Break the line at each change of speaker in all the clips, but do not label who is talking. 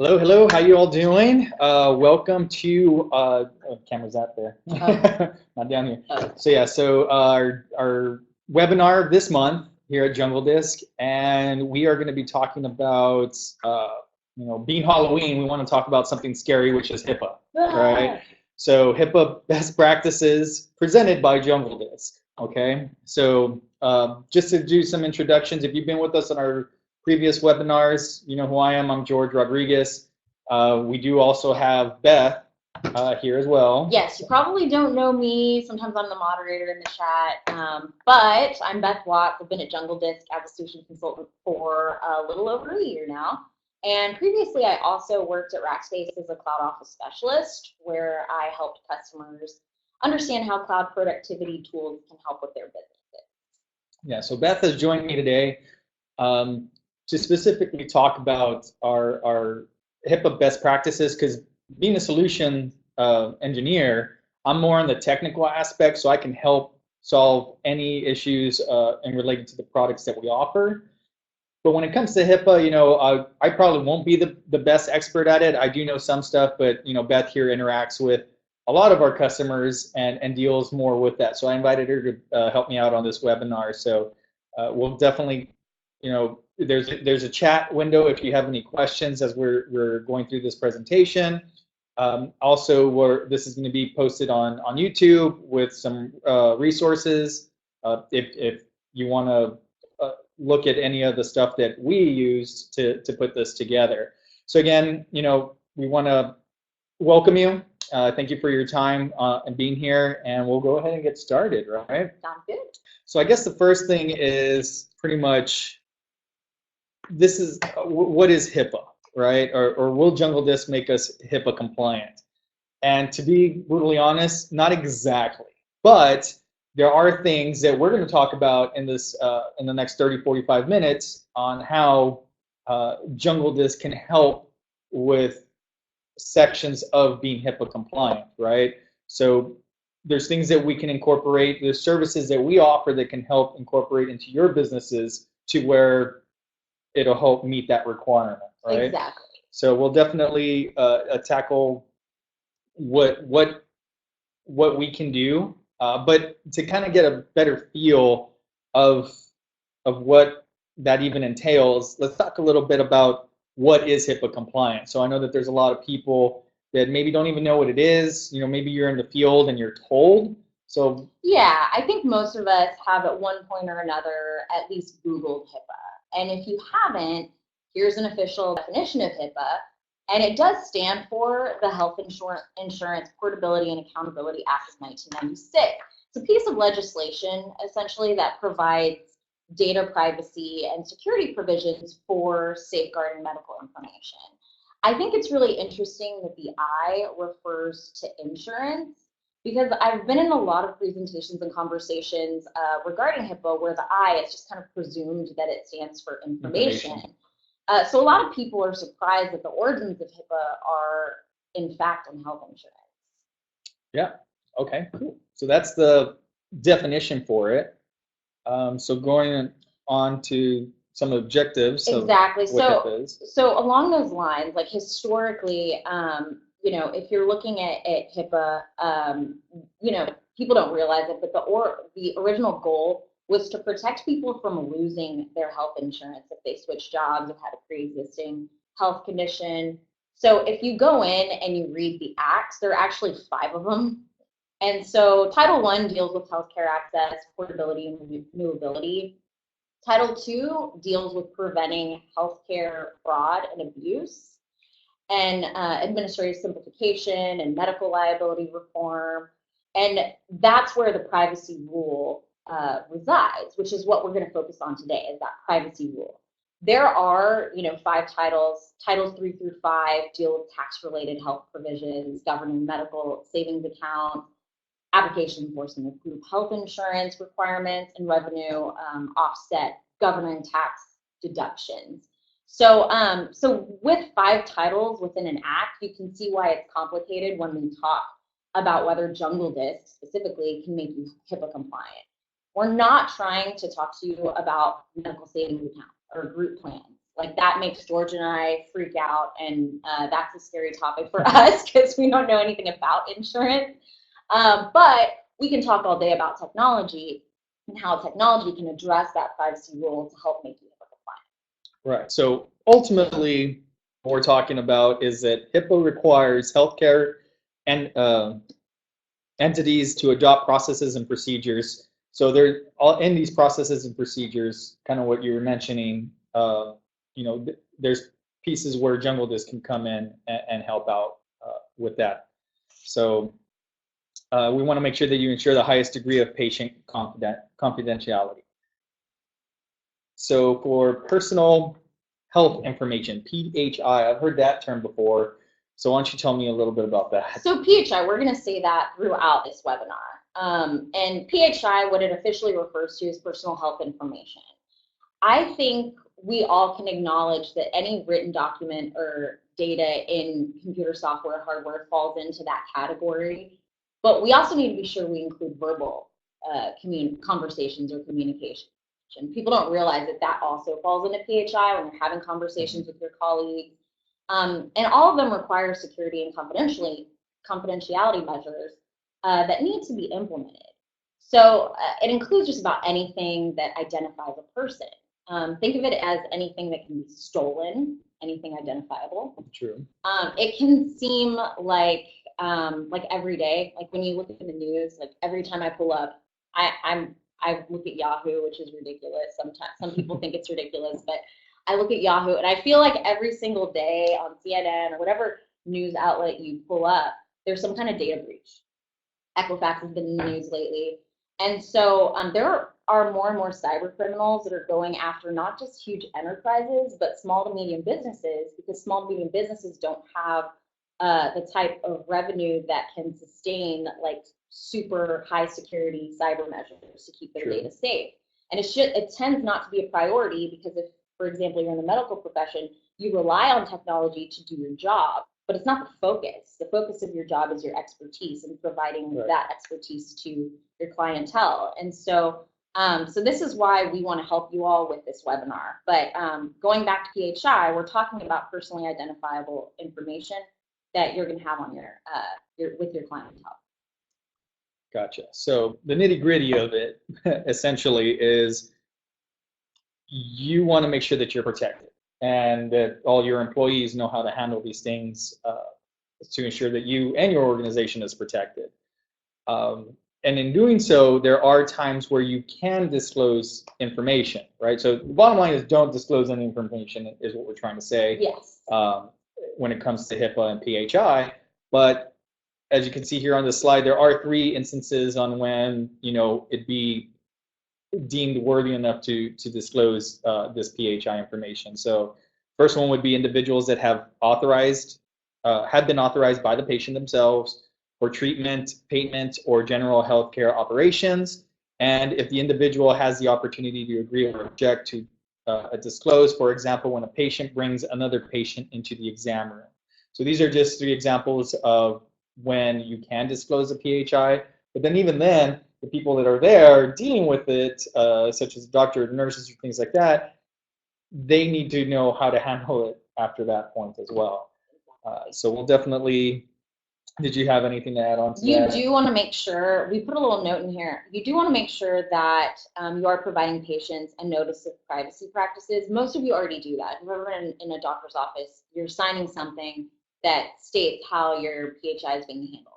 Hello, hello. How you all doing? Welcome to camera's out there, not down here. So our webinar this month here at Jungle Disc, and we are going to be talking about being Halloween. We want to talk about something scary, which is HIPAA, right? So HIPAA best practices presented by Jungle Disc. Okay, so just to do some introductions, if you've been with us on our previous webinars, you know who I am. I'm George Rodriguez. We do also have Beth here as well.
Yes, you probably don't know me. Sometimes I'm the moderator in the chat, but I'm Beth Watts. I've been at Jungle Disc as a solution consultant for a little over a year now. And previously, I also worked at Rackspace as a cloud office specialist, where I helped customers understand how cloud productivity tools can help with their businesses.
Yeah, so Beth has joined me today to specifically talk about our HIPAA best practices, because being a solution engineer, I'm more on the technical aspect, so I can help solve any issues and related to the products that we offer. But when it comes to HIPAA, I probably won't be the best expert at it. I do know some stuff, but Beth here interacts with a lot of our customers and deals more with that. So I invited her to help me out on this webinar. So we'll definitely, there's a chat window if you have any questions as we're going through this presentation. Also, this is going to be posted on YouTube with some resources. If you want to look at any of the stuff that we used to put this together. So again, we want to welcome you. Thank you for your time and being here, and we'll go ahead and get started, right?
Sounds good.
So I guess the first thing is pretty much, this is what is HIPAA, right? Or will Jungle Disc make us HIPAA compliant? And to be brutally honest, not exactly. But there are things that we're going to talk about in this in the next 30-45 minutes on how Jungle Disc can help with sections of being HIPAA compliant, right? So there's things that we can incorporate, there's services that we offer that can help incorporate into your businesses to where it'll help meet that requirement, right?
Exactly.
So we'll definitely tackle what we can do, but to kind of get a better feel of what that even entails, let's talk a little bit about what is HIPAA compliant. So I know that there's a lot of people that maybe don't even know what it is. Maybe you're in the field and you're told. So
yeah, I think most of us have at one point or another at least Googled HIPAA. And if you haven't, here's an official definition of HIPAA. And it does stand for the Health Insurance Portability and Accountability Act of 1996. It's a piece of legislation, essentially, that provides data privacy and security provisions for safeguarding medical information. I think it's really interesting that the I refers to insurance, because I've been in a lot of presentations and conversations regarding HIPAA where the I is just kind of presumed that it stands for information. So a lot of people are surprised that the origins of HIPAA are, in fact, in health insurance.
Yeah, okay, cool. So that's the definition for it. So going on to some objectives.
Exactly.
Of what HIPAA is.
So along those lines, like historically, if you're looking at HIPAA, people don't realize it, but the original goal was to protect people from losing their health insurance if they switched jobs or had a pre-existing health condition. So if you go in and you read the acts, there are actually 5 of them. And so Title I deals with healthcare access, portability, and renewability. Title II deals with preventing healthcare fraud and abuse, and administrative simplification and medical liability reform. And that's where the privacy rule resides, which is what we're going to focus on today, is that privacy rule. There are, 5 titles. Titles 3 through 5 deal with tax-related health provisions, governing medical savings accounts, application enforcement of group health insurance requirements, and revenue offset governing tax deductions. So with 5 titles within an act, you can see why it's complicated when we talk about whether Jungle Disc specifically can make you HIPAA compliant. We're not trying to talk to you about medical savings accounts or group plans. Like that makes George and I freak out, and that's a scary topic for us because we don't know anything about insurance. But we can talk all day about technology and how technology can address that privacy rule to help make you HIPAA compliant.
Right. So ultimately, what we're talking about is that HIPAA requires healthcare and entities to adopt processes and procedures. So they're all in these processes and procedures, kind of what you were mentioning. There's pieces where Jungle Disc can come in and help out with that. So we want to make sure that you ensure the highest degree of patient confidentiality. So for personal health information, PHI, I've heard that term before. So why don't you tell me a little bit about that?
So PHI, we're going to say that throughout this webinar. And PHI, what it officially refers to is personal health information. I think we all can acknowledge that any written document or data in computer software, hardware falls into that category. But we also need to be sure we include verbal conversations or communication. People don't realize that that also falls into PHI when you're having conversations with your colleagues. And all of them require security and confidentiality measures that need to be implemented. So it includes just about anything that identifies a person. Think of it as anything that can be stolen, anything identifiable.
True.
It can seem like every day, like when you look at the news, like every time I pull up, I look at Yahoo, which is ridiculous. Sometimes some people think it's ridiculous, but I look at Yahoo and I feel like every single day on CNN or whatever news outlet you pull up, there's some kind of data breach. Equifax has been in the news lately. And so there are more and more cyber criminals that are going after not just huge enterprises, but small to medium businesses, because small to medium businesses don't have the type of revenue that can sustain like super high security cyber measures to keep their data safe. And it tends not to be a priority because if, for example, you're in the medical profession, you rely on technology to do your job, but it's not the focus. The focus of your job is your expertise and providing that expertise to your clientele. And so, so this is why we want to help you all with this webinar. But going back to PHI, we're talking about personally identifiable information that you're going to have on with your clientele.
Gotcha. So the nitty gritty of it essentially is you want to make sure that you're protected and that all your employees know how to handle these things to ensure that you and your organization is protected. And in doing so, there are times where you can disclose information, right? So the bottom line is don't disclose any information is what we're trying to say.
Yes.
When it comes to HIPAA and PHI, but as you can see here on this slide, there are 3 instances on when it'd be deemed worthy enough to disclose this PHI information. So first one would be individuals that have been authorized by the patient themselves for treatment, payment, or general healthcare operations, and if the individual has the opportunity to agree or object to disclose, for example, when a patient brings another patient into the exam room. So these are just 3 examples of when you can disclose a PHI, but then even then, the people that are there dealing with it, such as doctors, nurses, things like that, they need to know how to handle it after that point as well. So we'll definitely, did you have anything to add on to that?
You do want to make sure, we put a little note in here, you do want to make sure that you are providing patients a notice of privacy practices. Most of you already do that. If you're ever in a doctor's office, you're signing something that states how your PHI is being handled.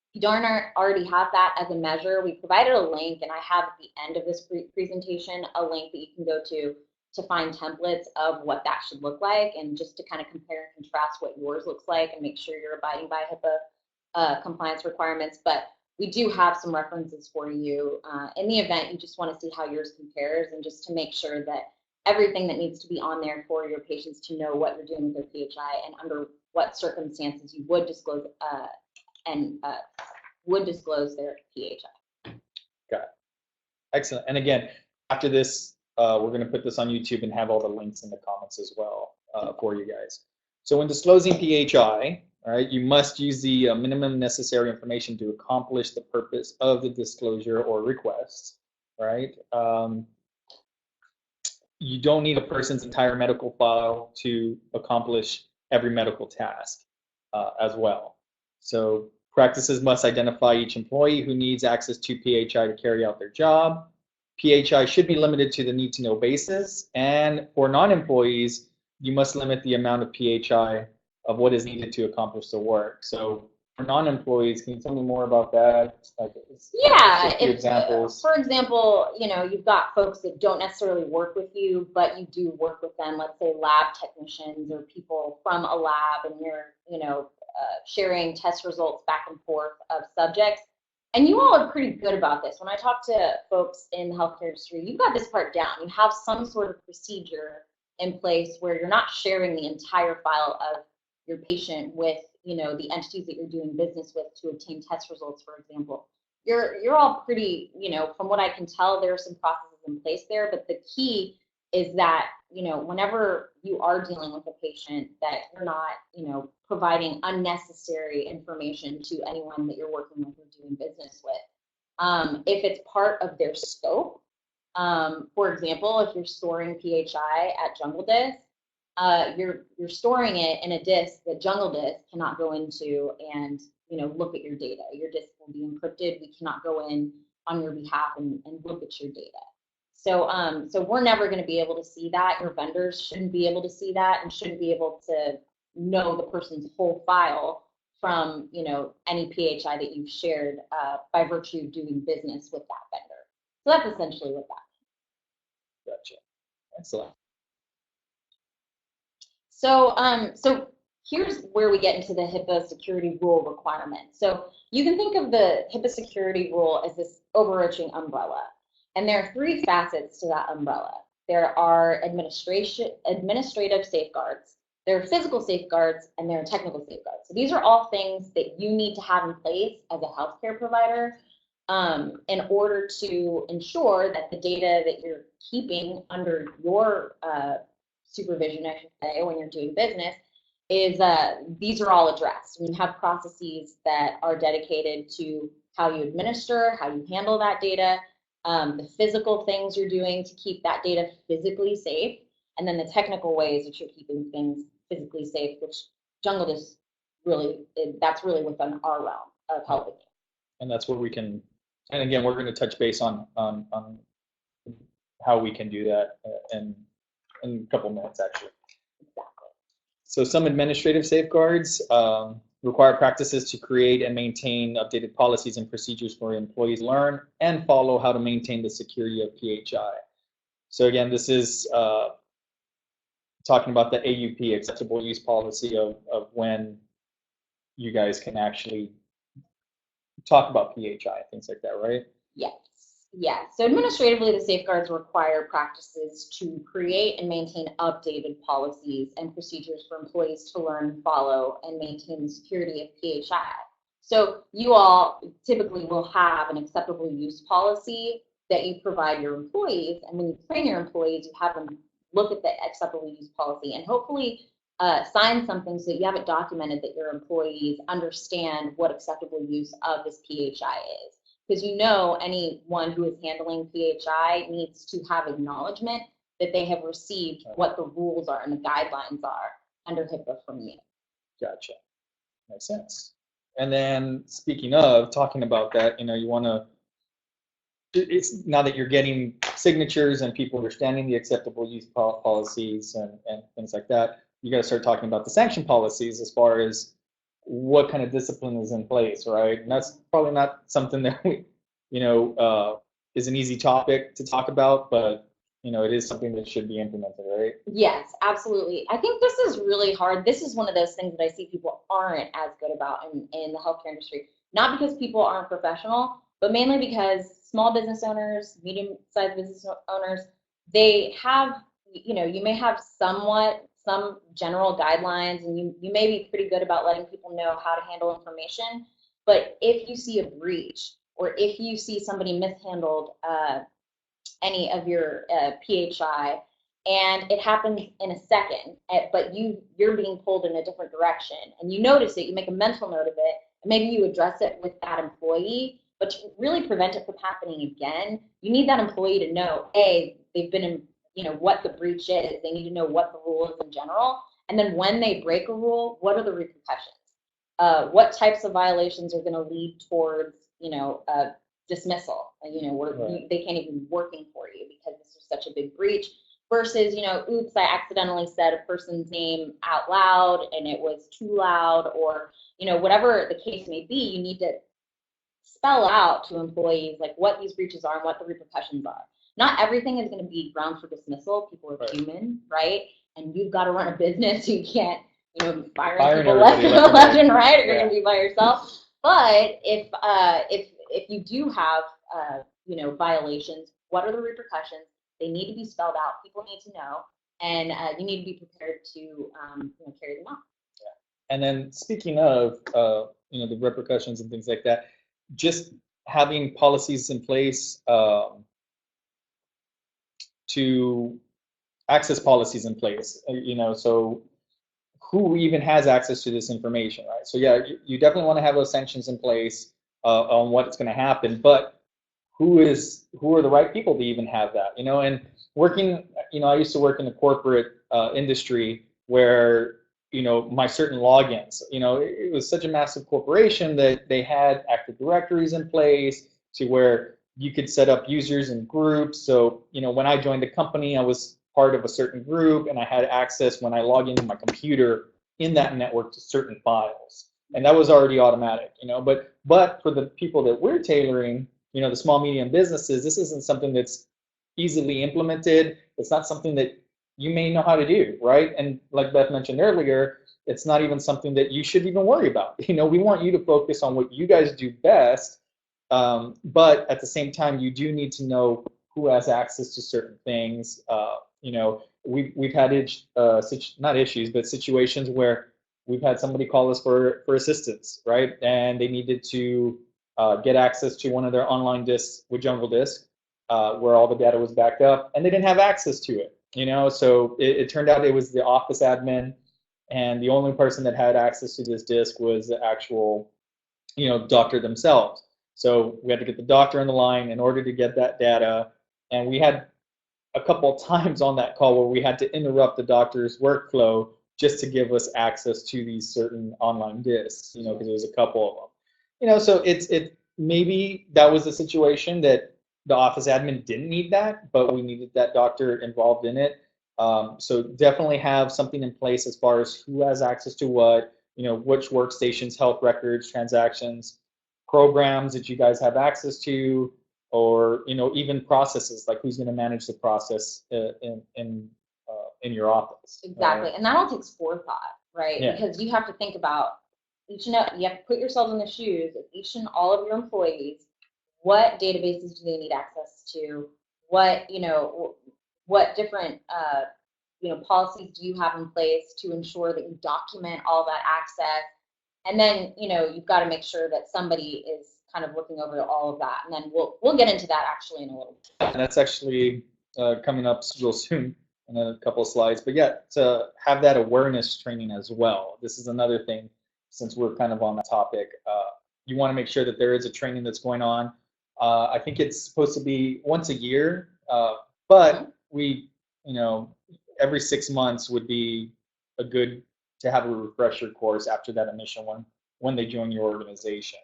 If you don't already have that as a measure, we provided a link, and I have at the end of this presentation a link that you can go to find templates of what that should look like, and just to kind of compare and contrast what yours looks like and make sure you're abiding by HIPAA compliance requirements. But we do have some references for you in the event you just want to see how yours compares, and just to make sure that everything that needs to be on there for your patients to know what you're doing with their PHI and under what circumstances you would disclose would disclose their PHI.
Got it. Excellent. And again, after this, we're going to put this on YouTube and have all the links in the comments as well for you guys. So when disclosing PHI, all right, you must use the minimum necessary information to accomplish the purpose of the disclosure or request, right? you don't need a person's entire medical file to accomplish every medical task as well. So practices must identify each employee who needs access to PHI to carry out their job. PHI should be limited to the need-to-know basis, and for non-employees, you must limit the amount of PHI of what is needed to accomplish the work. So for non-employees, can you tell me more about that? Like,
yeah,
examples.
For example, you've got folks that don't necessarily work with you, but you do work with them. Let's say lab technicians or people from a lab, and you're, sharing test results back and forth of subjects. And you all are pretty good about this. When I talk to folks in the healthcare industry, you've got this part down. You have some sort of procedure in place where you're not sharing the entire file of your patient with, the entities that you're doing business with to obtain test results, for example. You're all pretty, from what I can tell, there are some processes in place there, but the key is that, whenever you are dealing with a patient, that you're not, providing unnecessary information to anyone that you're working with or doing business with. If it's part of their scope, for example, if you're storing PHI at Jungle Disk, you're storing it in a disk that Jungle Disk cannot go into and look at your data. Your disk will be encrypted. We cannot go in on your behalf and look at your data. So we're never going to be able to see that. Your vendors shouldn't be able to see that and shouldn't be able to know the person's whole file from any PHI that you've shared by virtue of doing business with that vendor. So that's essentially what that
means. Gotcha. Excellent.
So here's where we get into the HIPAA security rule requirement. So you can think of the HIPAA security rule as this overarching umbrella. And there are three facets to that umbrella. There are administrative safeguards, there are physical safeguards, and there are technical safeguards. So these are all things that you need to have in place as a healthcare provider in order to ensure that the data that you're keeping under your supervision, I should say, when you're doing business, is these are all addressed. And you have processes that are dedicated to how you administer, how you handle that data, the physical things you're doing to keep that data physically safe, and then the technical ways that you're keeping things physically safe, which Jungle Disk that's really within our realm of helping you.
And that's where we can, and again, we're going to touch base on how we can do that in a couple minutes, actually.
Exactly.
So some administrative safeguards require practices to create and maintain updated policies and procedures for employees to learn and follow how to maintain the security of PHI. So again, this is talking about the AUP, acceptable use policy, of when you guys can actually talk about PHI, things like that, right?
Yes. Yeah, so administratively, the safeguards require practices to create and maintain updated policies and procedures for employees to learn, follow, and maintain the security of PHI. So you all typically will have an acceptable use policy that you provide your employees, and when you train your employees, you have them look at the acceptable use policy and hopefully sign something so that you have it documented that your employees understand what acceptable use of this PHI is. Because anyone who is handling PHI needs to have acknowledgement that they have received what the rules are and the guidelines are under HIPAA from you.
Gotcha. Makes sense. And then speaking of talking about that, you want to, it's now that you're getting signatures and people understanding the acceptable use policies and things like that, you got to start talking about the sanction policies as far as what kind of discipline is in place, right? And that's probably not something that we, is an easy topic to talk about, but it is something that should be implemented, right?
Yes, absolutely. I think this is really hard. This is one of those things that I see people aren't as good about in the healthcare industry. Not because people aren't professional, but mainly because small business owners, medium-sized business owners, they have, you may have some general guidelines, and you may be pretty good about letting people know how to handle information. But if you see a breach, or if you see somebody mishandled any of your PHI, and it happens in a second, but you're being pulled in a different direction, and you notice it, you make a mental note of it, and maybe you address it with that employee, but to really prevent it from happening again, you need that employee to know, A, they've been what the breach is. They need to know what the rule is in general. And then when they break a rule, what are the repercussions? What types of violations are going to lead towards, dismissal? Where they can't even be working for you because this is such a big breach. Versus, oops, I accidentally said a person's name out loud and it was too loud, or, whatever the case may be, you need to spell out to employees like what these breaches are and what the repercussions are. Not everything is going to be grounds for dismissal. People are human, right? And you've got to run a business. You can't, be firing people left and right, or you're going to be by yourself. But if you do have, violations, what are the repercussions? They need to be spelled out. People need to know, and you need to be prepared to carry them out.
Yeah. And then speaking of the repercussions and things like that, just having policies in place to access policies in place, so who even has access to this information, right? So yeah, you definitely want to have those sanctions in place on what's going to happen, but who are the right people to even have that, and working, I used to work in the corporate industry where, my certain logins, it was such a massive corporation that they had Active Directories in place to where you could set up users and groups. So, when I joined the company, I was part of a certain group and I had access when I log into my computer in that network to certain files. And that was already automatic, but for the people that we're tailoring, the small, medium businesses, this isn't something that's easily implemented. It's not something that you may know how to do, right? And like Beth mentioned earlier, it's not even something that you should even worry about. We want you to focus on what you guys do best, but at the same time, you do need to know who has access to certain things. We've had not issues, but situations where we've had somebody call us for assistance, right? And they needed to get access to one of their online disks with Jungle Disk, where all the data was backed up, and they didn't have access to it. So it turned out it was the office admin, and the only person that had access to this disk was the actual, doctor themselves. So we had to get the doctor on the line in order to get that data, and we had a couple of times on that call where we had to interrupt the doctor's workflow just to give us access to these certain online disks, because there was a couple of them. So it maybe that was the situation that the office admin didn't need that, but we needed that doctor involved in it. So definitely have something in place as far as who has access to what, which workstations, health records, transactions, programs that you guys have access to, or even processes, like who's going to manage the process in your office.
Exactly,
right?
And that all takes forethought, right?
Yeah.
Because you have to think about you have to put yourself in the shoes of each and all of your employees. What databases do they need access to? What what different policies do you have in place to ensure that you document all that access? And then you've got to make sure that somebody is kind of looking over all of that. And then we'll get into that actually in a little bit.
And that's actually coming up real soon in a couple of slides. But yeah, to have that awareness training as well. This is another thing, since we're kind of on the topic. You want to make sure that there is a training that's going on. I think it's supposed to be once a year, but we, every 6 months would be a good to have a refresher course after that initial one when they join your organization,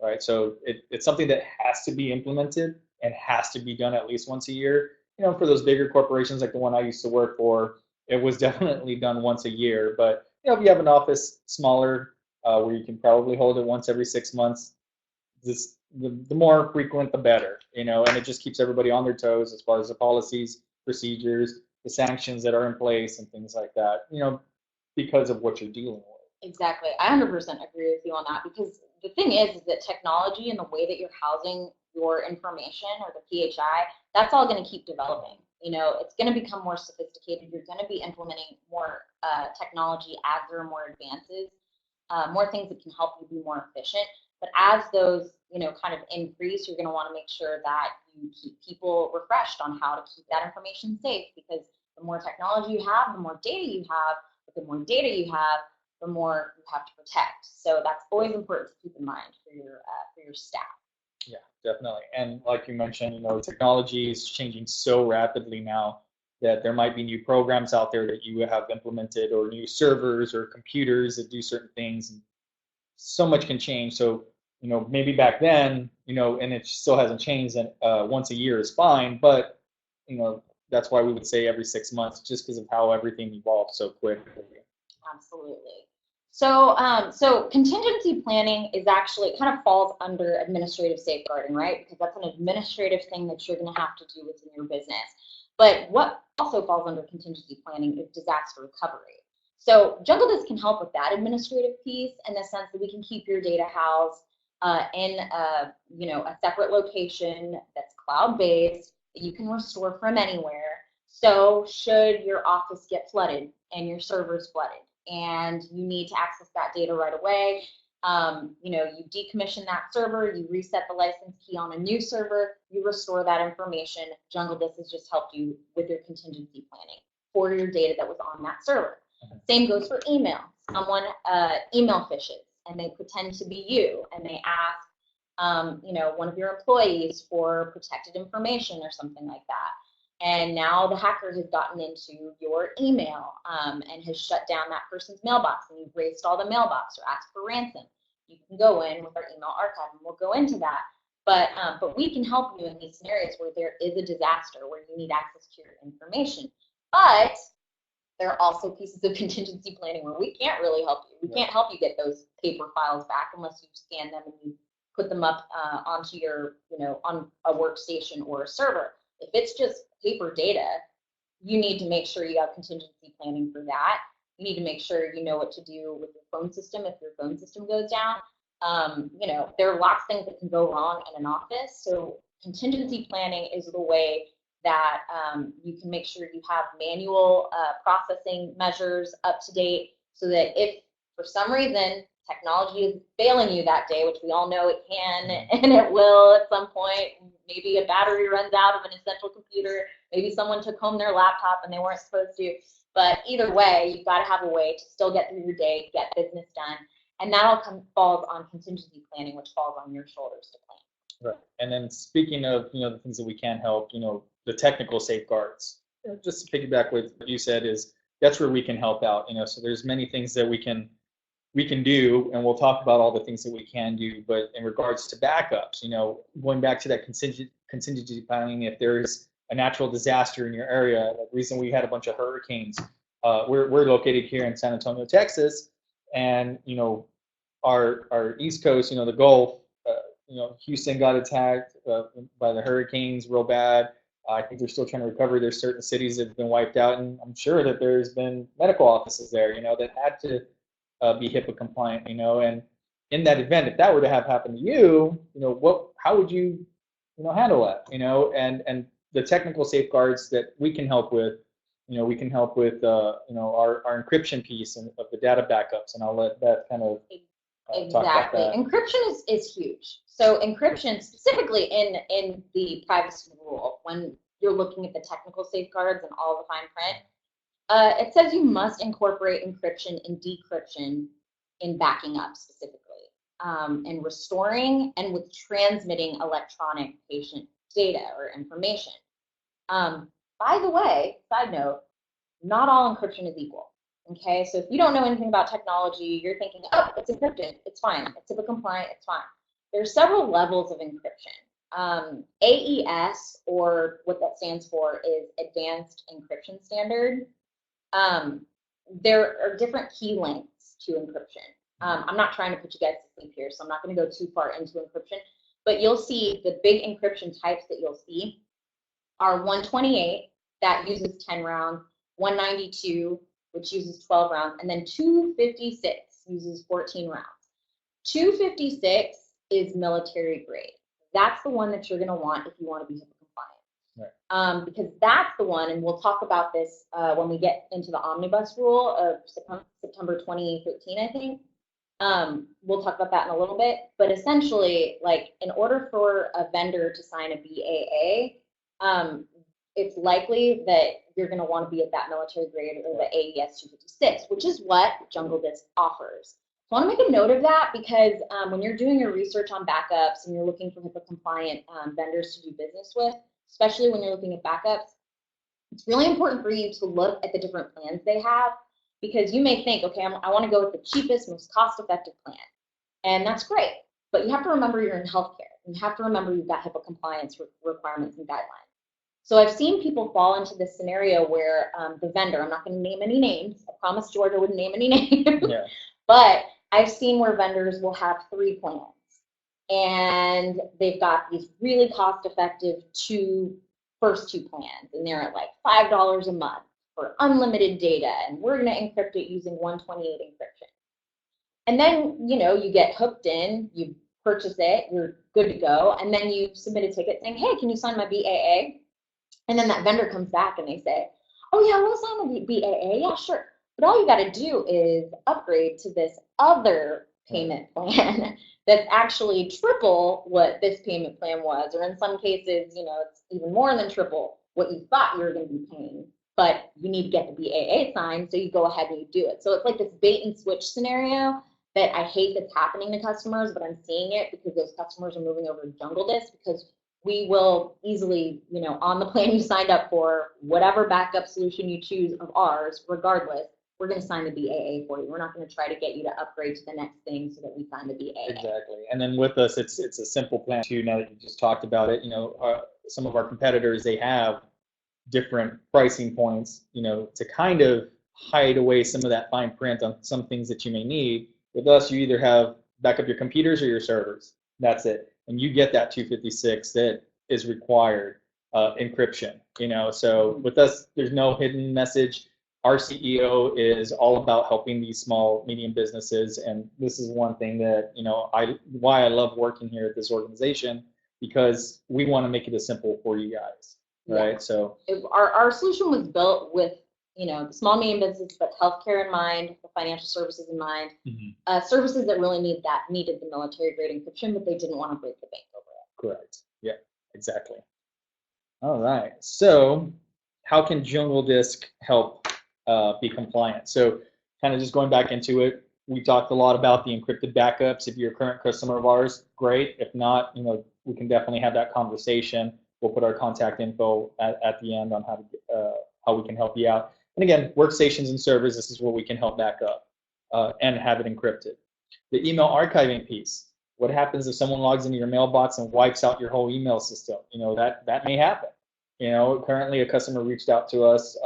right? So it's something that has to be implemented and has to be done at least once a year. For those bigger corporations like the one I used to work for, it was definitely done once a year. But if you have an office smaller where you can probably hold it once every 6 months, the more frequent, the better, and it just keeps everybody on their toes as far as the policies, procedures, the sanctions that are in place and things like that, because of what you're dealing with.
Exactly. I 100% agree with you on that, because the thing is that technology and the way that you're housing your information, or the PHI, that's all going to keep developing. It's going to become more sophisticated. You're going to be implementing more technology as there are more advances, more things that can help you be more efficient. But as those, kind of increase, you're going to want to make sure that you keep people refreshed on how to keep that information safe, because the more technology you have, the more data you have. But the more data you have, the more you have to protect. So that's always important to keep in mind for your staff.
Yeah, definitely. And like you mentioned, technology is changing so rapidly now that there might be new programs out there that you have implemented, or new servers or computers that do certain things. And so much can change. So, maybe back then, and it still hasn't changed, and once a year is fine, but, that's why we would say every 6 months, just because of how everything evolves so quickly.
Absolutely. So contingency planning is actually, kind of falls under administrative safeguarding, right? Because that's an administrative thing that you're going to have to do within your business. But what also falls under contingency planning is disaster recovery. So JungleDisc can help with that administrative piece, in the sense that we can keep your data housed in a separate location that's cloud-based that you can restore from anywhere. So should your office get flooded and your server's flooded, and you need to access that data right away, you decommission that server, you reset the license key on a new server, you restore that information. JungleDisc has just helped you with your contingency planning for your data that was on that server. Same goes for email. Someone email phishes, and they pretend to be you, and they ask, one of your employees for protected information or something like that. And now the hacker has gotten into your email and has shut down that person's mailbox, and you've erased all the mailbox or asked for ransom. You can go in with our email archive, and we'll go into that. But we can help you in these scenarios where there is a disaster, where you need access to your information. But there are also pieces of contingency planning where we can't really help you. We can't help you get those paper files back unless you scan them and you put them up onto your, on a workstation or a server. If it's just paper data, you need to make sure you have contingency planning for that. You need to make sure you know what to do with your phone system if your phone system goes down. There are lots of things that can go wrong in an office. So contingency planning is the way that you can make sure you have manual processing measures up to date, so that if for some reason technology is failing you that day, which we all know it can and it will at some point, maybe a battery runs out of an essential computer, maybe someone took home their laptop and they weren't supposed to, but either way, you've got to have a way to still get through your day, get business done, and that all falls on contingency planning, which falls on your shoulders to plan.
Right. And then speaking of, the things that we can help, the technical safeguards, just to piggyback with what you said, is that's where we can help out, so there's many things that we can do, and we'll talk about all the things that we can do. But in regards to backups, going back to that contingency planning, if there's a natural disaster in your area, like recently we had a bunch of hurricanes. We're located here in San Antonio, Texas, and our East Coast, the Gulf, Houston got attacked by the hurricanes real bad. I think they're still trying to recover. There's certain cities that have been wiped out, and I'm sure that there's been medical offices there, that had to be HIPAA compliant, and in that event, if that were to have happened to you, how would you, handle that, and the technical safeguards that we can help with, we can help with, our encryption piece of the data backups, and I'll let Beth kind of talk about that.
Encryption is huge. So encryption, specifically in the privacy rule, when you're looking at the technical safeguards and all the fine print, it says you must incorporate encryption and decryption in backing up specifically, and restoring and with transmitting electronic patient data or information. By the way, side note, not all encryption is equal. Okay, so if you don't know anything about technology, you're thinking, oh, it's encrypted, it's fine, it's HIPAA compliant, it's fine. There's several levels of encryption. AES, or what that stands for, is Advanced Encryption Standard. There are different key lengths to encryption. I'm not trying to put you guys to sleep here, so I'm not going to go too far into encryption, but you'll see the big encryption types that you'll see are 128, that uses 10 rounds, 192, which uses 12 rounds, and then 256 uses 14 rounds. 256 is military grade. That's the one that you're going to want if you want to be HIPAA compliant. Right. Because that's the one, and we'll talk about this when we get into the Omnibus rule of September 2013, I think. We'll talk about that in a little bit, but essentially, like, in order for a vendor to sign a BAA, it's likely that you're going to want to be at that military grade or the AES 256, which is what JungleDisc offers. So I want to make a note of that, because when you're doing your research on backups and you're looking for HIPAA compliant vendors to do business with, especially when you're looking at backups, It's really important for you to look at the different plans they have, because you may think, okay, I want to go with the cheapest, most cost-effective plan. And that's great. But you have to remember you're in healthcare. And you have to remember you've got HIPAA compliance requirements and guidelines. So I've seen people fall into this scenario where the vendor, I'm not going to name any names. I promised George I wouldn't name any names. Yeah. But I've seen where vendors will have 3 plans. And they've got these really cost-effective first two plans. And they're at like $5 a month for unlimited data. And we're going to encrypt it using 128 encryption. And then, you get hooked in, you purchase it, you're good to go. And then you submit a ticket saying, hey, can you sign my BAA? And then that vendor comes back and they say, oh yeah, we'll sign the BAA, yeah, sure. But all you got to do is upgrade to this other payment plan that's actually triple what this payment plan was, or in some cases, it's even more than triple what you thought you were going to be paying. But you need to get the BAA signed, so you go ahead and you do it. So it's like this bait and switch scenario that I hate that's happening to customers, but I'm seeing it because those customers are moving over to Jungle Disk, because we will easily, on the plan you signed up for, whatever backup solution you choose of ours, regardless, we're going to sign the BAA for you. We're not going to try to get you to upgrade to the next thing so that we sign the BAA.
Exactly. And then with us, it's a simple plan too. Now that you just talked about it, some of our competitors, they have different pricing points, to kind of hide away some of that fine print on some things that you may need. With us, you either have backup your computers or your servers. That's it. And you get that 256 that is required encryption, So with us, there's no hidden message. Our CEO is all about helping these small, medium businesses. And this is one thing that, why I love working here at this organization, because we want to make it as simple for you guys, right? Yeah. So
our solution was built with, the small, medium business, but healthcare in mind, the financial services in mind, services that really needed the military grade encryption, but they didn't want to break the bank over it.
Correct. Yeah, exactly. All right. So how can Jungle Disk help be compliant? So kind of just going back into it, we talked a lot about the encrypted backups. If you're a current customer of ours, great. If not, we can definitely have that conversation. We'll put our contact info at the end on how we can help you out. And again, workstations and servers, this is where we can help back up and have it encrypted. The email archiving piece, what happens if someone logs into your mailbox and wipes out your whole email system? That may happen. Currently a customer reached out to us,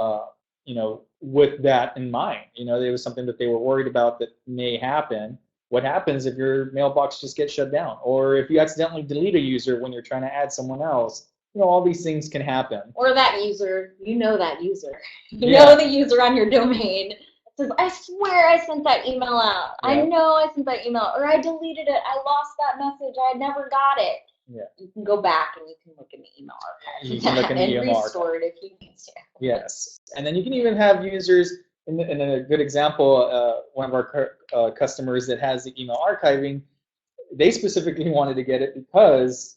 with that in mind. There was something that they were worried about that may happen. What happens if your mailbox just gets shut down? Or if you accidentally delete a user when you're trying to add someone else? All these things can happen.
Or that user, that user. You know the user on your domain. It says, I swear I sent that email out. Yeah. I know I sent that email. Or I deleted it. I lost that message. I never got it. Yeah. You can go back and you can look in the email archive.
You can look in the email archive.
Restore it if you need to.
Yes. And then you can even have users, in a good example, one of our customers that has the email archiving, they specifically wanted to get it because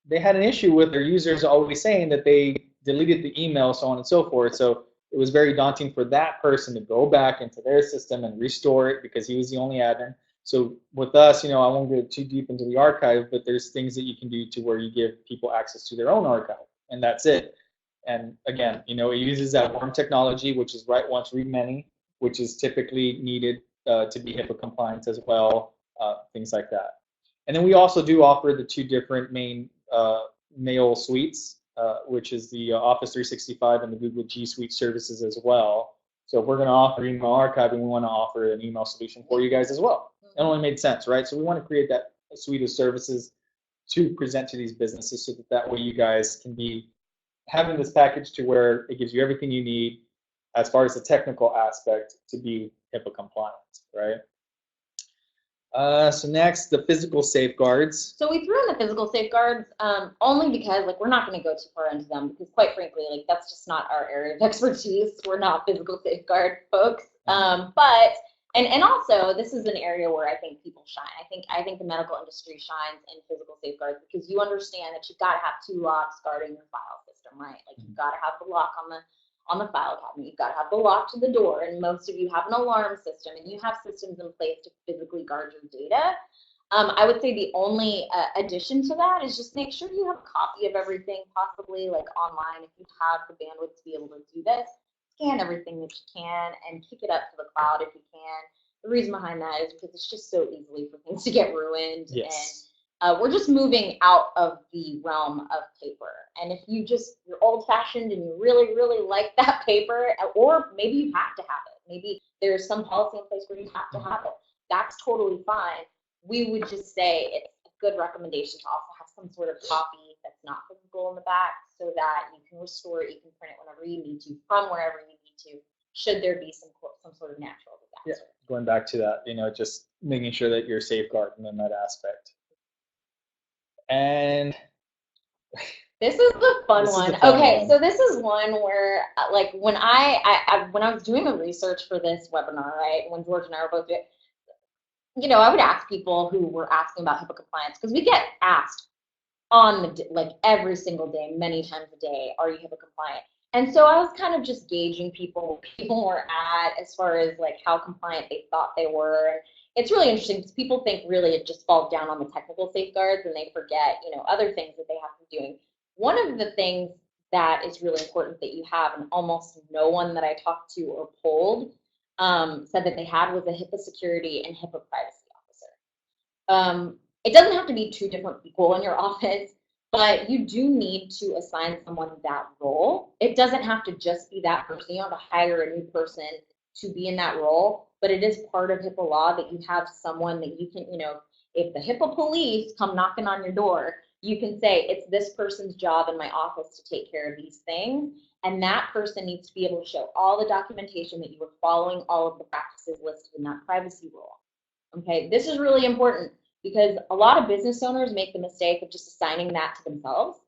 they had an issue with their users always saying that they deleted the email, so on and so forth. So it was very daunting for that person to go back into their system and restore it because he was the only admin. So with us, I won't go too deep into the archive, but there's things that you can do to where you give people access to their own archive, and that's it. And again, it uses that worm technology, which is write once, read many, which is typically needed to be HIPAA compliant as well, things like that. And then we also do offer the 2 different main mail suites, which is the Office 365 and the Google G Suite services as well. So if we're going to offer email archiving, we want to offer an email solution for you guys as well. It only made sense, right? So we want to create that suite of services to present to these businesses so that way you guys can be having this package to where it gives you everything you need as far as the technical aspect to be HIPAA compliant, right? So next, the physical safeguards.
So we threw in the physical safeguards only because we're not going to go too far into them because quite frankly, that's just not our area of expertise. We're not physical safeguard folks. But also this is an area where I think people shine. I think the medical industry shines in physical safeguards because you understand that you've got to have 2 locks guarding your file system, right? Like you've got to have the lock on the file cabinet. You've got to have the lock to the door, and most of you have an alarm system, and you have systems in place to physically guard your data. I would say the only addition to that is just make sure you have a copy of everything, possibly like online if you have the bandwidth to be able to do this. Scan everything that you can and kick it up to the cloud if you can. The reason behind that is because it's just so easily for things to get ruined.
Yes.
And we're just moving out of the realm of paper. And if you're old-fashioned and you really, really like that paper, or maybe you have to have it. Maybe there's some policy in place where you have to have it. That's totally fine. We would just say it's a good recommendation to also have some sort of copy that's not physical in the back so that you can restore it, you can print it whenever you need to, from wherever you need to, should there be some sort of natural disaster.
Yeah, going back to that, just making sure that you're safeguarding in that aspect. And
this is the fun one. Okay, so this is one where, like, when I was doing the research for this webinar, right, when George and I were both doing it, I would ask people who were asking about HIPAA compliance, because we get asked like every single day, many times a day, are you HIPAA compliant? And so I was kind of just gauging people were at as far as like how compliant they thought they were. And it's really interesting because people think really it just falls down on the technical safeguards and they forget, other things that they have to be doing. One of the things that is really important that you have, and almost no one that I talked to or polled said that they had, was a HIPAA security and HIPAA privacy officer. It doesn't have to be two different people in your office, but you do need to assign someone that role. It doesn't have to just be that person. You don't have to hire a new person to be in that role, but it is part of HIPAA law that you have someone that you can, if the HIPAA police come knocking on your door, you can say, it's this person's job in my office to take care of these things. And that person needs to be able to show all the documentation that you were following all of the practices listed in that privacy rule. Okay, this is really important because a lot of business owners make the mistake of just assigning that to themselves.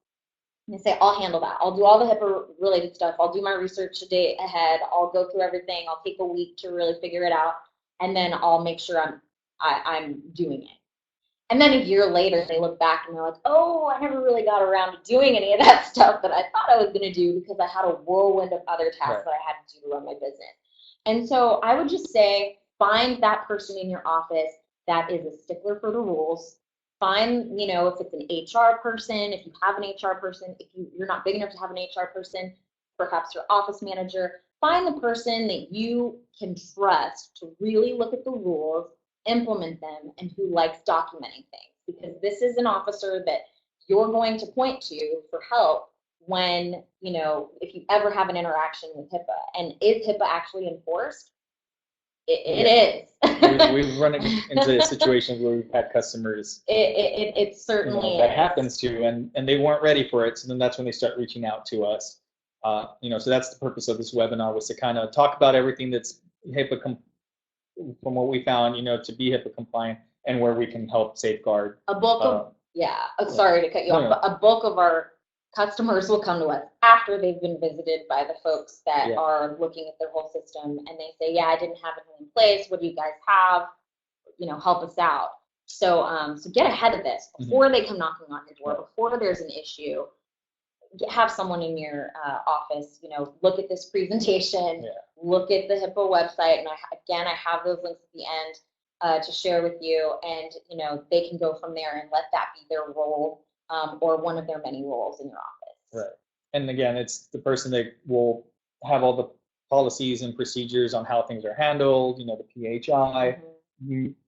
And they say, I'll handle that. I'll do all the HIPAA related stuff. I'll do my research a day ahead. I'll go through everything. I'll take a week to really figure it out. And then I'll make sure I'm doing it. And then a year later, they look back and they're like, oh, I never really got around to doing any of that stuff that I thought I was going to do because I had a whirlwind of other tasks that I had to do to run my business. And so I would just say, find that person in your office that is a stickler for the rules. Find, if it's an HR person, if you have an HR person, if you're not big enough to have an HR person, perhaps your office manager, find the person that you can trust to really look at the rules, implement them, and who likes documenting things, because this is an officer that you're going to point to for help when, if you ever have an interaction with HIPAA. And is HIPAA actually enforced? It is.
We've run into situations where we've had customers.
It certainly
that happens to, and they weren't ready for it. So then that's when they start reaching out to us. So that's the purpose of this webinar, was to kind of talk about everything that's HIPAA from what we found, to be HIPAA compliant and where we can help safeguard.
A bulk of sorry to cut you off, but a bulk of our customers will come to us after they've been visited by the folks that are looking at their whole system, and they say, I didn't have it in place. What do you guys have? Help us out. So get ahead of this before they come knocking on your door, before there's an issue. Have someone in your office, look at this presentation, look at the HIPAA website, and I have those links at the end to share with you, and they can go from there and let that be their role or one of their many roles in your office.
Right. And again, it's the person that will have all the policies and procedures on how things are handled, the PHI,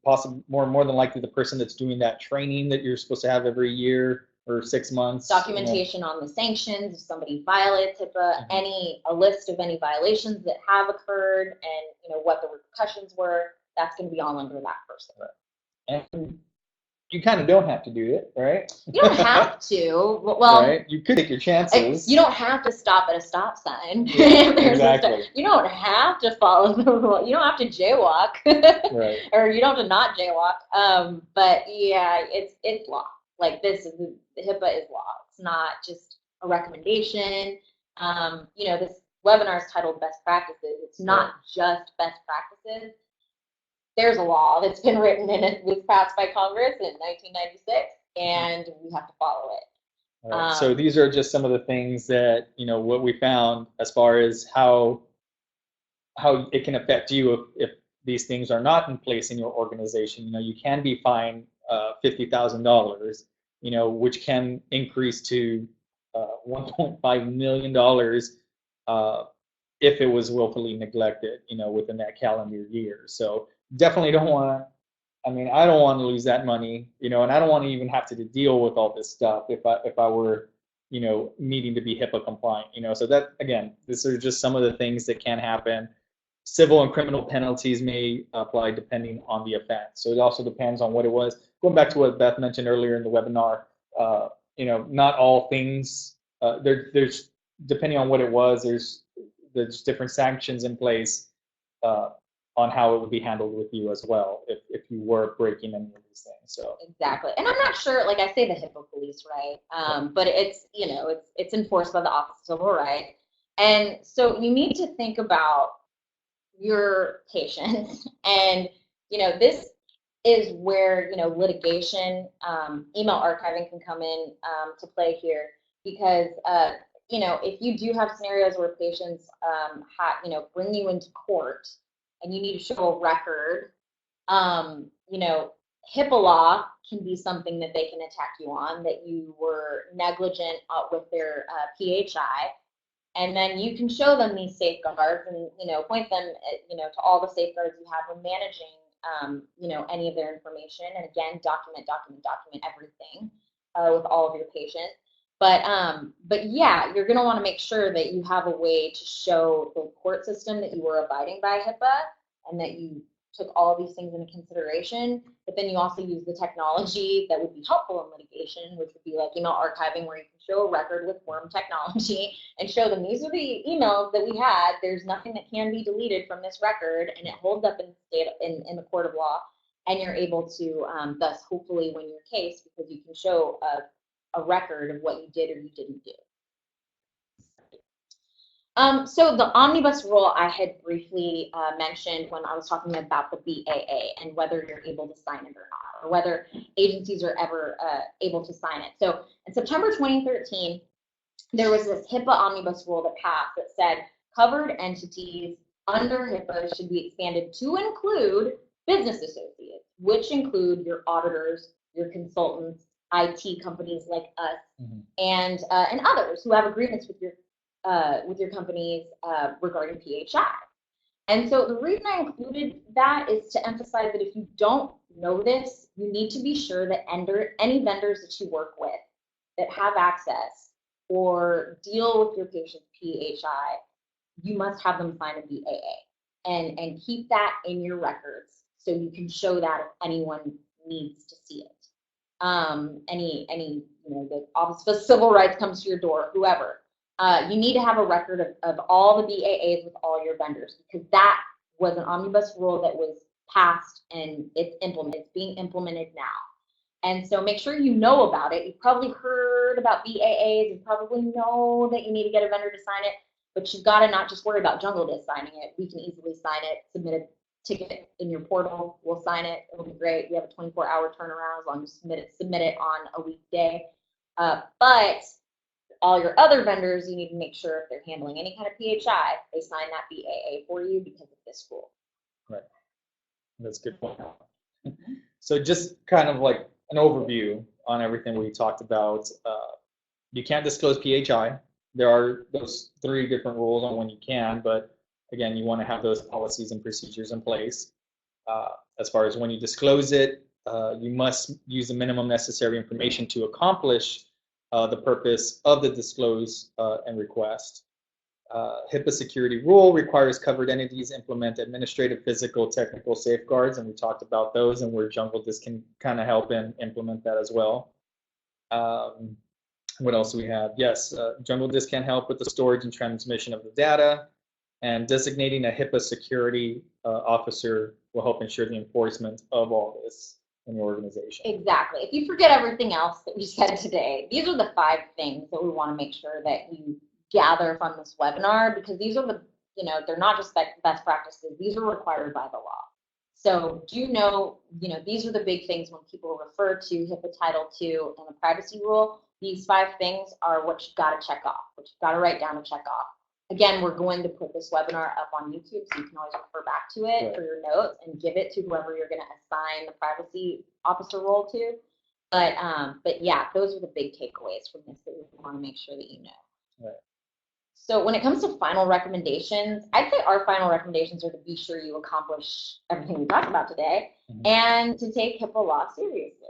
possibly more than likely the person that's doing that training that you're supposed to have every year or 6 months.
Documentation on the sanctions, if somebody violates HIPAA, a list of any violations that have occurred, and what the repercussions were. That's going to be all under that person.
Right. And you kind of don't have to do it, right?
You don't have to. Well,
right? You could take your chances.
You don't have to stop at a stop sign.
Exactly.
You don't have to follow the rule. You don't have to jaywalk.
Right.
Or you don't have to not jaywalk. But yeah, it's law. Like the HIPAA is law. It's not just a recommendation. This webinar is titled Best Practices. It's not just best practices. There's a law that's been written and it was passed by Congress in 1996, and we have to follow it.
Right. So these are just some of the things that, what we found as far as how it can affect you if these things are not in place in your organization. You can be fined $50,000, which can increase to $1.5 million if it was willfully neglected, within that calendar year. So definitely don't want to. I don't want to lose that money, and I don't want to even have to deal with all this stuff if I were, needing to be HIPAA compliant, So that, again, these are just some of the things that can happen. Civil and criminal penalties may apply depending on the offense. So it also depends on what it was. Going back to what Beth mentioned earlier in the webinar, not all things, there's depending on what it was, there's different sanctions in place on how it would be handled with you as well if you were breaking any of these things. So
exactly, and I'm not sure. Like I say, the HIPAA police, right? But it's it's enforced by the Office of Civil Rights, and so you need to think about your patients, and this is where litigation, email archiving can come in to play here, because if you do have scenarios where patients bring you into court and you need to show a record, HIPAA law can be something that they can attack you on, that you were negligent with their PHI, and then you can show them these safeguards and point them to all the safeguards you have when managing any of their information, and again, document everything with all of your patients. But yeah, you're going to want to make sure that you have a way to show the court system that you were abiding by HIPAA and that you took all these things into consideration. But then you also use the technology that would be helpful in litigation, which would be like email archiving, where you can show a record with worm technology and show them these are the emails that we had. There's nothing that can be deleted from this record, and it holds up in the court of law, and you're able to thus hopefully win your case because you can show a record of what you did or you didn't do. So the omnibus rule I had briefly mentioned when I was talking about the BAA and whether you're able to sign it or not, or whether agencies are ever able to sign it. So in September 2013, there was this HIPAA omnibus rule that passed that said covered entities under HIPAA should be expanded to include business associates, which include your auditors, your consultants, IT companies like us, and others who have agreements with your companies regarding PHI. And so the reason I included that is to emphasize that if you don't know this, you need to be sure that any vendors that you work with that have access or deal with your patient's PHI, you must have them sign a BAA and keep that in your records so you can show that if anyone needs to see it. The Office of Civil Rights comes to your door, whoever. You need to have a record of all the BAAs with all your vendors, because that was an omnibus rule that was passed and it's being implemented now. And so make sure you know about it. You've probably heard about BAAs. You probably know that you need to get a vendor to sign it, but you've got to not just worry about Jungle Disc signing it. We can easily sign it, submit a ticket in your portal. We'll sign it. It'll be great. We have a 24-hour turnaround as long as you submit it on a weekday. But all your other vendors, you need to make sure if they're handling any kind of PHI, they sign that BAA for you because of this rule.
Right. That's a good point. So just kind of like an overview on everything we talked about. You can't disclose PHI. There are those 3 different rules on when you can, but again, you want to have those policies and procedures in place. As far as when you disclose it, you must use the minimum necessary information to accomplish the purpose of the disclose and request. HIPAA security rule requires covered entities implement administrative, physical, technical safeguards, and we talked about those and where Jungle Disc can kind of help and implement that as well. What else do we have? Yes, Jungle Disc can help with the storage and transmission of the data, and designating a HIPAA security officer will help ensure the enforcement of all this in your organization.
Exactly. If you forget everything else that we said today, these are the 5 things that we want to make sure that you gather from this webinar, because these are the, they're not just best practices, these are required by the law. So do you know, these are the big things when people refer to HIPAA Title II and the privacy rule. These 5 things are what you've got to check off, what you've got to write down and check off. Again, we're going to put this webinar up on YouTube, so you can always refer back to it for your notes and give it to whoever you're going to assign the privacy officer role to. But yeah, those are the big takeaways from this that we want to make sure that you know.
Right.
So when it comes to final recommendations, I'd say our final recommendations are to be sure you accomplish everything we talked about today and to take HIPAA law seriously.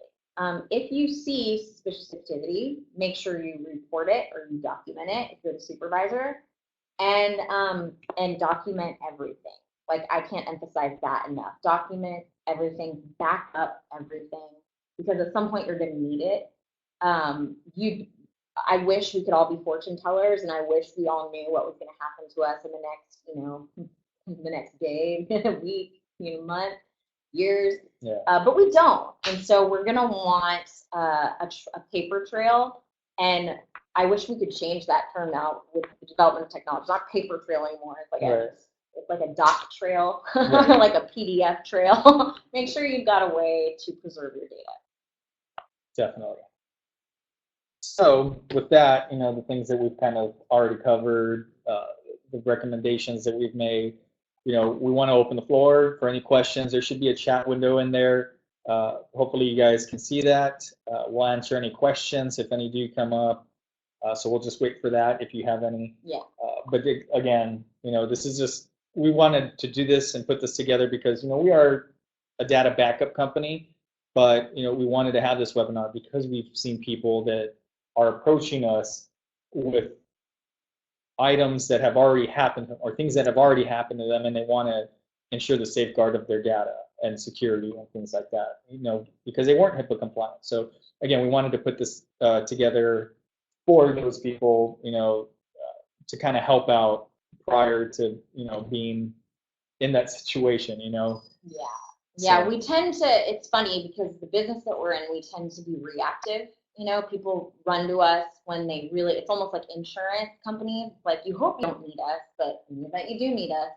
If you see suspicious activity, make sure you report it or you document it if you're the supervisor, and document everything. Like, I can't emphasize that enough. Document everything, back up everything, because at some point you're going to need it. I wish we could all be fortune tellers, and I wish we all knew what was going to happen to us in the next, the next day, week, month, years.
Yeah.
But we don't, and so we're going to want a paper trail. And I wish we could change that term now with the development of technology. It's not paper trail anymore. It's like a doc trail, like a PDF trail. Make sure you've got a way to preserve your data.
Definitely. So with that, the things that we've kind of already covered, the recommendations that we've made, we want to open the floor for any questions. There should be a chat window in there. Hopefully you guys can see that. We'll answer any questions if any do come up. So we'll just wait for that if you have any.
Yeah.
But again, this is just, we wanted to do this and put this together because, we are a data backup company, but, we wanted to have this webinar because we've seen people that are approaching us with items that have already happened or things that have already happened to them, and they want to ensure the safeguard of their data and security and things like that, because they weren't HIPAA compliant. So again, we wanted to put this together for those people, to kind of help out prior to, being in that situation, Yeah.
Yeah, so we tend to, it's funny because the business that we're in, we tend to be reactive. People run to us when they really, it's almost like insurance companies. Like, you hope you don't need us, but in the event you do need us,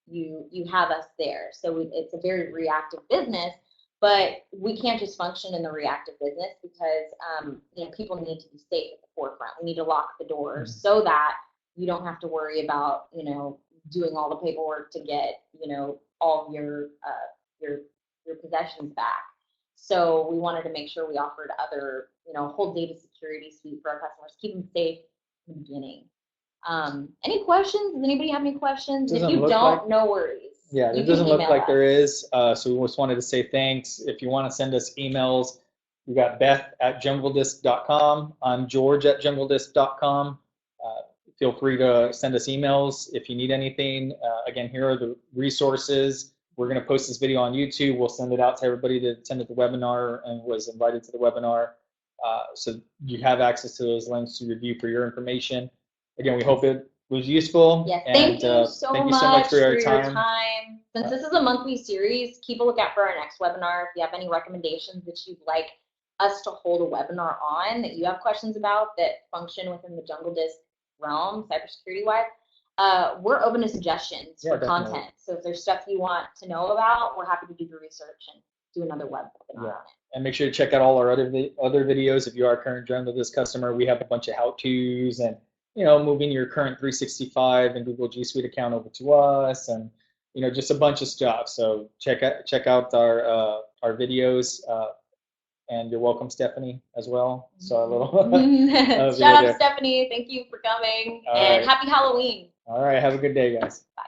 you have us there. So it's a very reactive business, but we can't just function in the reactive business because, people need to be safe at the forefront. We need to lock the doors so that you don't have to worry about, doing all the paperwork to get, all of your possessions back. So we wanted to make sure we offered other, whole data security suite for our customers, keep them safe in the beginning. Any questions? Does anybody have any questions? If you don't, no worries.
Yeah, it doesn't look like there is. So we just wanted to say thanks. If you want to send us emails, we got Beth@jungledisc.com. I'm George@jungledisc.com. Feel free to send us emails if you need anything. Again, here are the resources. We're going to post this video on YouTube. We'll send it out to everybody that attended the webinar and was invited to the webinar. So you have access to those links to review for your information. Again, we hope it was useful.
Yes, thank you so much for your time. Since this is a monthly series, keep a lookout for our next webinar. If you have any recommendations that you'd like us to hold a webinar on, that you have questions about that function within the Jungle Disc realm, cybersecurity-wise, we're open to suggestions for content. So if there's stuff you want to know about, we're happy to do the research and do another webinar on it.
And make sure to check out all our other videos. If you are a current Jungle Disc customer, we have a bunch of how-tos and, moving your current 365 and Google G Suite account over to us, and, just a bunch of stuff. So check out our videos. And you're welcome, Stephanie, as well. So a little
shout out to Stephanie. Thank you for coming. And happy Halloween.
All right. Have a good day, guys.
Bye.